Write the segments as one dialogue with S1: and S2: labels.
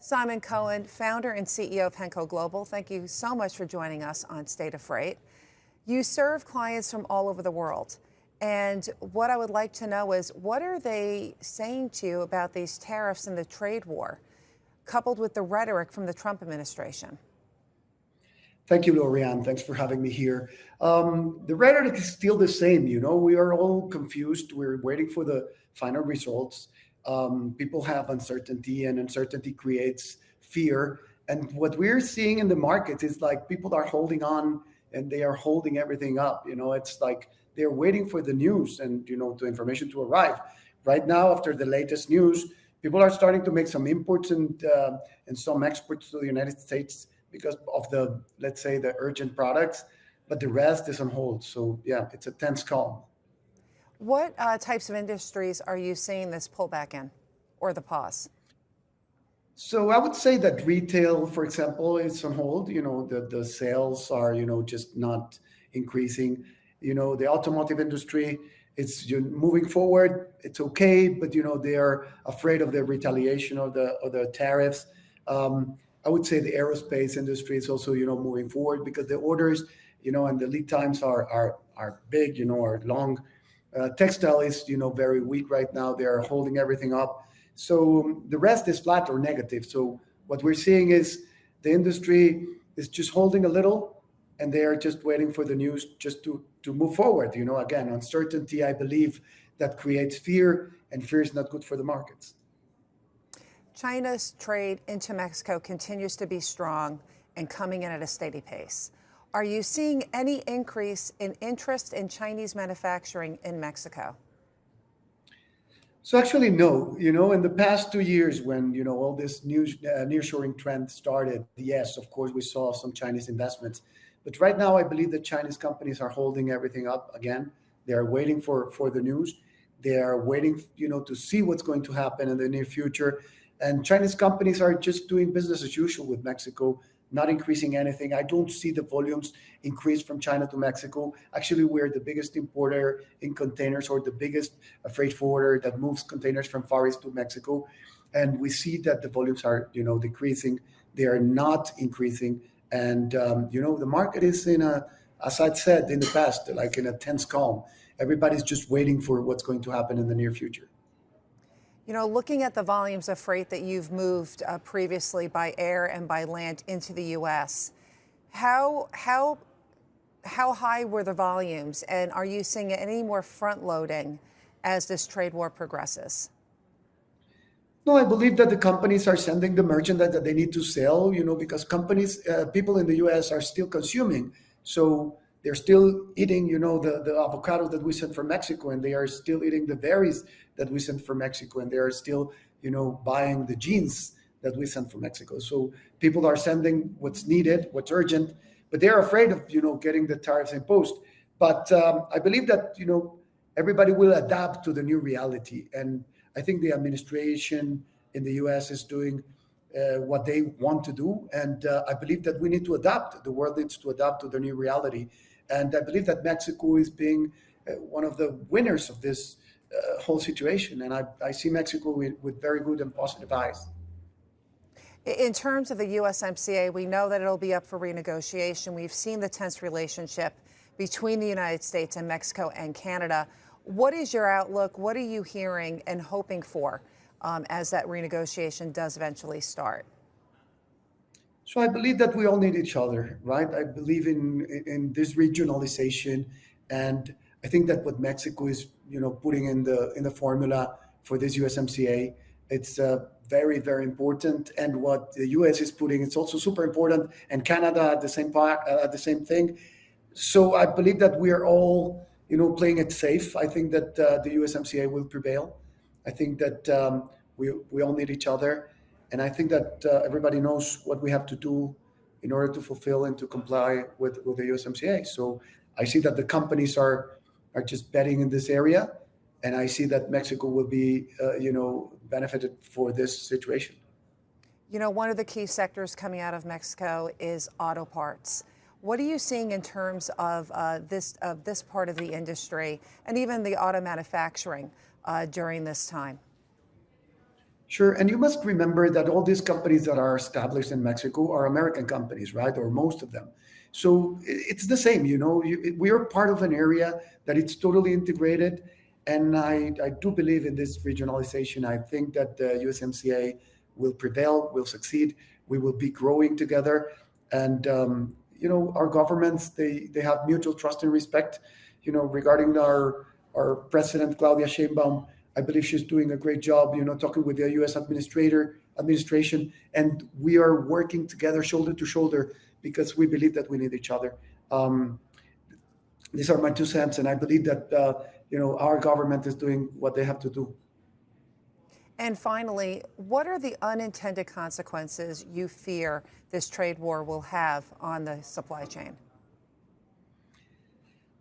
S1: Simon Cohen, founder and CEO of Henco Global, thank you so much for joining us on State of Freight. You serve clients from all over the world. And what I would like to know is, what are they saying to you about these tariffs and the trade war, coupled with the rhetoric from the Trump administration?
S2: Thank you, Lorianne. Thanks for having me here. The rhetoric is still the same. We are all confused. We're waiting for the final results. People have uncertainty, and uncertainty creates fear. And what we're seeing in the markets is like people are holding on and they are holding everything up. It's like they're waiting for the news and, the information to arrive. Right now, after the latest news, people are starting to make some imports and some exports to the United States because of let's say, the urgent products, but the rest is on hold. So yeah, it's a tense calm.
S1: What types of industries are you seeing this pullback in, or the pause?
S2: So I would say that retail, for example, is on hold. The sales are, just not increasing. The automotive industry, it's moving forward. It's okay, but they are afraid of the retaliation of the tariffs. I would say the aerospace industry is also, moving forward because the orders, and the lead times are big, are long. Textile is, very weak right now. They are holding everything up. So the rest is flat or negative. So what we're seeing is the industry is just holding a little, and they are just waiting for the news just to move forward. Again, uncertainty, I believe, that creates fear, and fear is not good for the markets.
S1: China's trade into Mexico continues to be strong and coming in at a steady pace. Are you seeing any increase in interest in Chinese manufacturing in Mexico?
S2: So actually, no. In the past 2 years, when all this nearshoring trend started, yes, of course, we saw some Chinese investments. But right now, I believe that Chinese companies are holding everything up again. They are waiting for the news. They are waiting, to see what's going to happen in the near future. And Chinese companies are just doing business as usual with Mexico, not increasing anything. I don't see the volumes increase from China to Mexico. Actually, we're the biggest importer in containers, or the biggest freight forwarder that moves containers from Far East to Mexico. And we see that the volumes are, decreasing. They are not increasing. And, the market is as I'd said in the past, like in a tense calm. Everybody's just waiting for what's going to happen in the near future.
S1: Looking at the volumes of freight that you've moved previously by air and by land into the U.S., how high were the volumes, and are you seeing any more front loading as this trade war progresses?
S2: No, I believe that the companies are sending the merchandise that they need to sell, because people in the U.S. are still consuming. So they're still eating, the avocado that we sent from Mexico, and they are still eating the berries that we sent from Mexico, and they are still, buying the jeans that we sent from Mexico. So people are sending what's needed, what's urgent, but they're afraid of, getting the tariffs imposed. But I believe that, everybody will adapt to the new reality. And I think the administration in the U.S. is doing what they want to do. And I believe that we need to adapt. The world needs to adapt to the new reality. And I believe that Mexico is being one of the winners of this whole situation. And I see Mexico with very good and positive eyes.
S1: In terms of the USMCA, we know that it'll be up for renegotiation. We've seen the tense relationship between the United States and Mexico and Canada. What is your outlook? What are you hearing and hoping for as that renegotiation does eventually start?
S2: So I believe that we all need each other, right? I believe in this regionalization, and I think that what Mexico is, putting in the formula for this USMCA, it's very, very important. And what the US is putting, it's also super important, and Canada at the same thing. So I believe that we are all, playing it safe. I think that the USMCA will prevail. I think that we all need each other. And I think that everybody knows what we have to do in order to fulfill and to comply with the USMCA. So I see that the companies are just betting in this area. And I see that Mexico will be, benefited for this situation.
S1: One of the key sectors coming out of Mexico is auto parts. What are you seeing in terms of this part of the industry and even the auto manufacturing during this time?
S2: Sure. And you must remember that all these companies that are established in Mexico are American companies, right? Or most of them. So it's the same, we are part of an area that it's totally integrated. And I do believe in this regionalization. I think that the USMCA will prevail, will succeed. We will be growing together. And, our governments, they have mutual trust and respect, regarding our president, Claudia Sheinbaum. I believe she's doing a great job, talking with the U.S. administration, and we are working together, shoulder to shoulder, because we believe that we need each other. Um, these are my 2 cents, and I believe that our government is doing what they have to do.
S1: And finally, what are the unintended consequences you fear this trade war will have on the supply chain?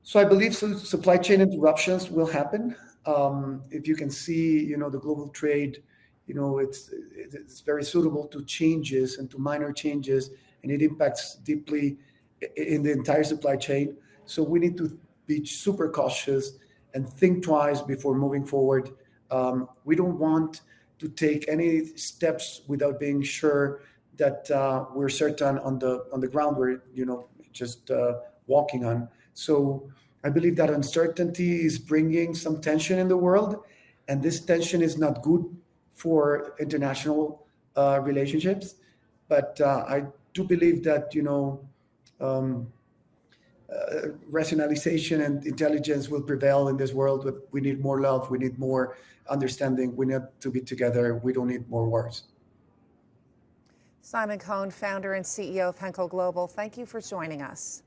S2: So I believe supply chain interruptions will happen. If you can see, the global trade, it's very suitable to changes and to minor changes, and it impacts deeply in the entire supply chain. So we need to be super cautious and think twice before moving forward. We don't want to take any steps without being sure that we're certain on the ground we're just walking on. So I believe that uncertainty is bringing some tension in the world, and this tension is not good for international relationships. But I do believe that um, rationalization and intelligence will prevail in this world. We need more love. We need more understanding. We need to be together. We don't need more wars.
S1: Simon Cohen, founder and CEO of Henco Global, thank you for joining us.